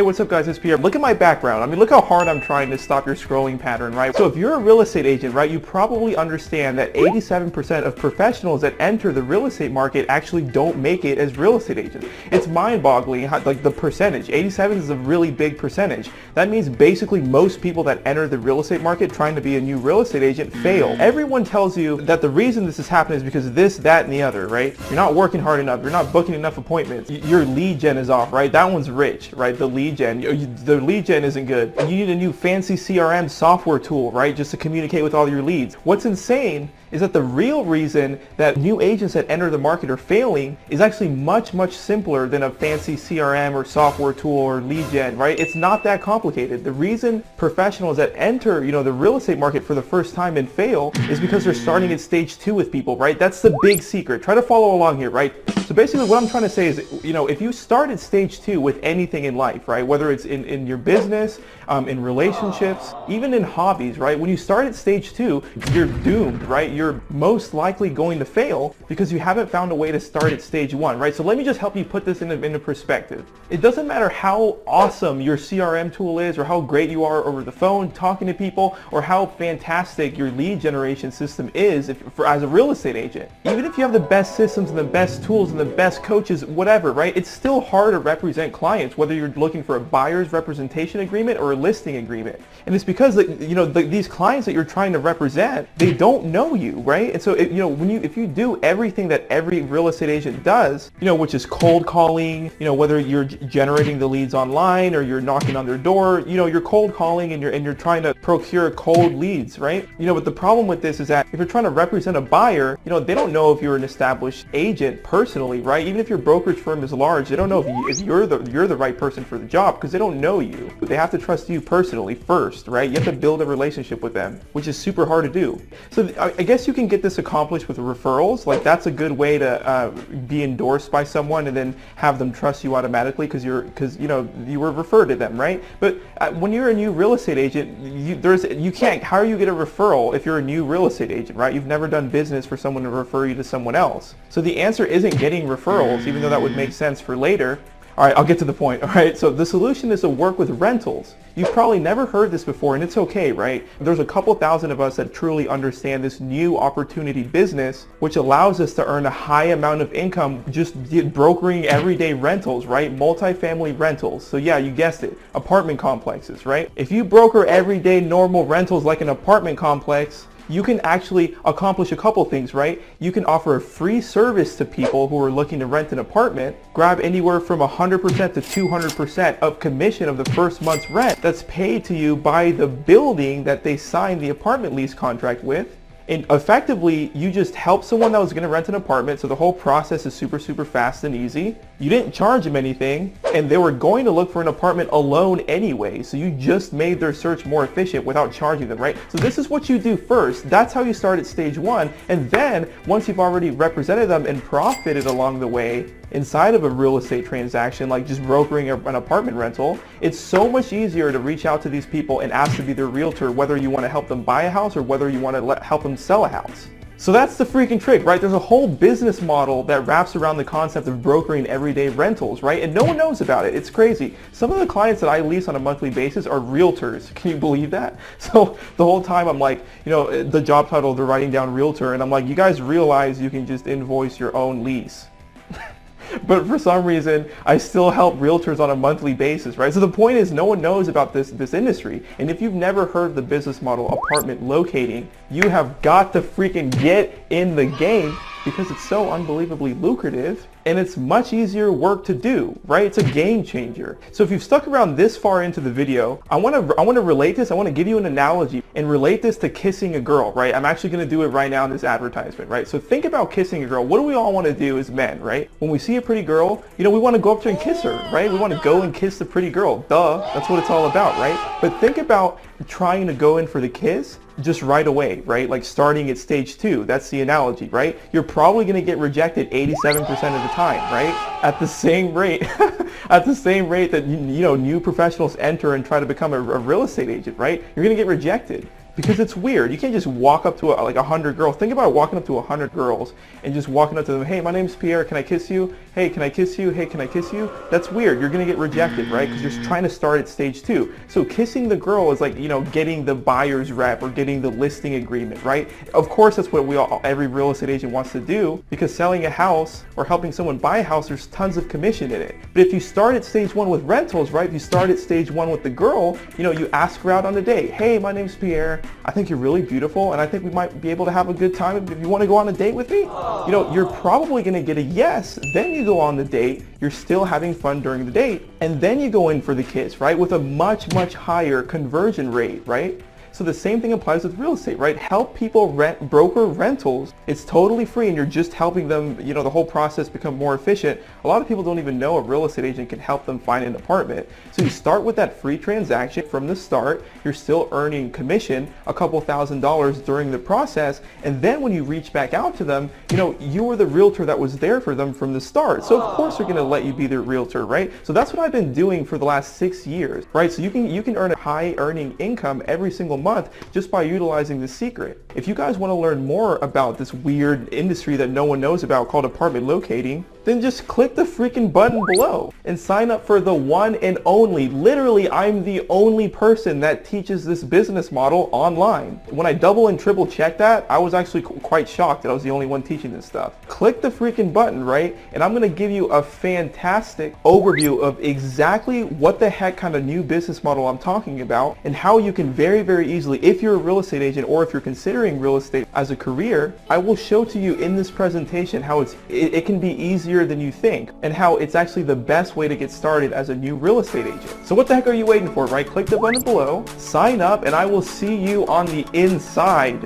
Hey, what's up guys, it's Pierre. Look at my background. I mean, look how hard I'm trying to stop your scrolling pattern, right? So if you're a real estate agent, right, you probably understand that 87% of professionals that enter the real estate market actually don't make it as real estate agents. It's mind-boggling, like the percentage. 87 is a really big percentage. That means basically most people that enter the real estate market trying to be a new real estate agent fail. Everyone tells you that the reason this is happening is because of this, that, and the other, right? You're not working hard enough. You're not booking enough appointments. Your lead gen is off, right? That one's rich, right? The lead gen isn't good. You need a new fancy CRM software tool, right? Just to communicate with all your leads. What's insane is that the real reason that new agents that enter the market are failing is actually much, much simpler than a fancy CRM or software tool or lead gen, right? It's not that complicated. The reason professionals that enter, the real estate market for the first time and fail is because they're starting at stage 2 with people, right? That's the big secret. Try to follow along here, right? So basically what I'm trying to say is, if you start at stage 2 with anything in life, right? Whether it's in your business, in relationships, even in hobbies, right? When you start at stage 2, you're doomed, right? You're most likely going to fail because you haven't found a way to start at stage 1, right? So let me just help you put this into perspective. It doesn't matter how awesome your CRM tool is or how great you are over the phone talking to people or how fantastic your lead generation system is as a real estate agent. Even if you have the best systems and the best tools and the best coaches, whatever, right? It's still hard to represent clients, whether you're looking for a buyer's representation agreement or a listing agreement. And it's because these clients that you're trying to represent, they don't know you, right? And so if you do everything that every real estate agent does, which is cold calling, whether you're generating the leads online or you're knocking on their door, you're cold calling and you're trying to procure cold leads, right? But the problem with this is that if you're trying to represent a buyer, they don't know if you're an established agent personally, right? Even if your brokerage firm is large, they don't know if you're the right person for the job because they don't know you. They have to trust you personally first, right? You have to build a relationship with them, which is super hard to do. So I guess you can get this accomplished with referrals. Like that's a good way to be endorsed by someone and then have them trust you automatically because you were referred to them, right? But when you're a new real estate agent, you can't. How do you get a referral if you're a new real estate agent, right? You've never done business for someone to refer you to someone else. So the answer isn't getting referrals, even though that would make sense for later. All right, I'll get to the point. All right, so the solution is to work with rentals. You've probably never heard this before, and it's okay, right? There's a couple thousand of us that truly understand this new opportunity business, which allows us to earn a high amount of income just brokering everyday rentals, right? Multifamily rentals. So yeah, you guessed it, apartment complexes, right? If you broker everyday normal rentals like an apartment complex, you can actually accomplish a couple things, right? You can offer a free service to people who are looking to rent an apartment, grab anywhere from 100% to 200% of commission of the first month's rent that's paid to you by the building that they signed the apartment lease contract with. And effectively, you just help someone that was going to rent an apartment, so the whole process is super, super fast and easy. You didn't charge them anything, and they were going to look for an apartment alone anyway, so you just made their search more efficient without charging them, right? So this is what you do first. That's how you start at stage 1, and then once you've already represented them and profited along the way inside of a real estate transaction, like just brokering an apartment rental, it's so much easier to reach out to these people and ask to be their realtor, whether you want to help them buy a house or whether you want to help them sell a house. So that's the freaking trick, right? There's a whole business model that wraps around the concept of brokering everyday rentals, right? And no one knows about it. It's crazy. Some of the clients that I lease on a monthly basis are realtors. Can you believe that? So the whole time I'm like, the job title, they're writing down realtor, and I'm like, you guys realize you can just invoice your own lease. But for some reason, I still help realtors on a monthly basis, right? So the point is, no one knows about this industry. And if you've never heard the business model apartment locating, you have got to freaking get in the game because it's so unbelievably lucrative and it's much easier work to do, right? It's a game changer. So if you've stuck around this far into the video, I want to relate this. I want to give you an analogy and relate this to kissing a girl, right? I'm actually going to do it right now in this advertisement, right? So think about kissing a girl. What do we all want to do as men, right? When we see a pretty girl, we want to go up to her and kiss her, right? We want to go and kiss the pretty girl. Duh, that's what it's all about, right? But think about trying to go in for the kiss just right away, right? Like starting at stage 2. That's the analogy, right? You're probably going to get rejected 87% of the time, right? At the same rate, at the same rate that new professionals enter and try to become a real estate agent, right? You're going to get rejected. Because it's weird. You can't just walk up to like 100 girls. Think about walking up to 100 girls and just walking up to them, hey, my name's Pierre, can I kiss you? Hey, can I kiss you? Hey, can I kiss you? That's weird. You're going to get rejected, right? Because you're trying to start at stage 2. So kissing the girl is like, getting the buyer's rep or getting the listing agreement, right? Of course, that's what every real estate agent wants to do, because selling a house or helping someone buy a house, there's tons of commission in it. But if you start at stage 1 with rentals, right? If you start at stage 1 with the girl, you ask her out on a date. Hey, my name's Pierre. I think you're really beautiful, and I think we might be able to have a good time. If you want to go on a date with me, you're probably going to get a yes. Then you go on the date. You're still having fun during the date, and then you go in for the kiss, right? With a much, much higher conversion rate, right? So the same thing applies with real estate, right? Help people broker rentals. It's totally free, and you're just helping them, the whole process become more efficient. A lot of people don't even know a real estate agent can help them find an apartment. So you start with that free transaction from the start. You're still earning commission, a couple $1,000s during the process. And then when you reach back out to them, you were the realtor that was there for them from the start. So of course they're going to let you be their realtor, right? So that's what I've been doing for the last 6 years, right? So you can earn a high earning income every single month just by utilizing this secret. If you guys want to learn more about this weird industry that no one knows about called apartment locating, then just click the freaking button below and sign up for the one and only. Literally, I'm the only person that teaches this business model online. When I double and triple checked that, I was actually quite shocked that I was the only one teaching this stuff. Click the freaking button, right? And I'm going to give you a fantastic overview of exactly what the heck kind of new business model I'm talking about, and how you can very, very easily, if you're a real estate agent or if you're considering real estate as a career, I will show to you in this presentation how it can be easier than you think, and how it's actually the best way to get started as a new real estate agent. So what the heck are you waiting for, right? Click the button below, sign up, and I will see you on the inside.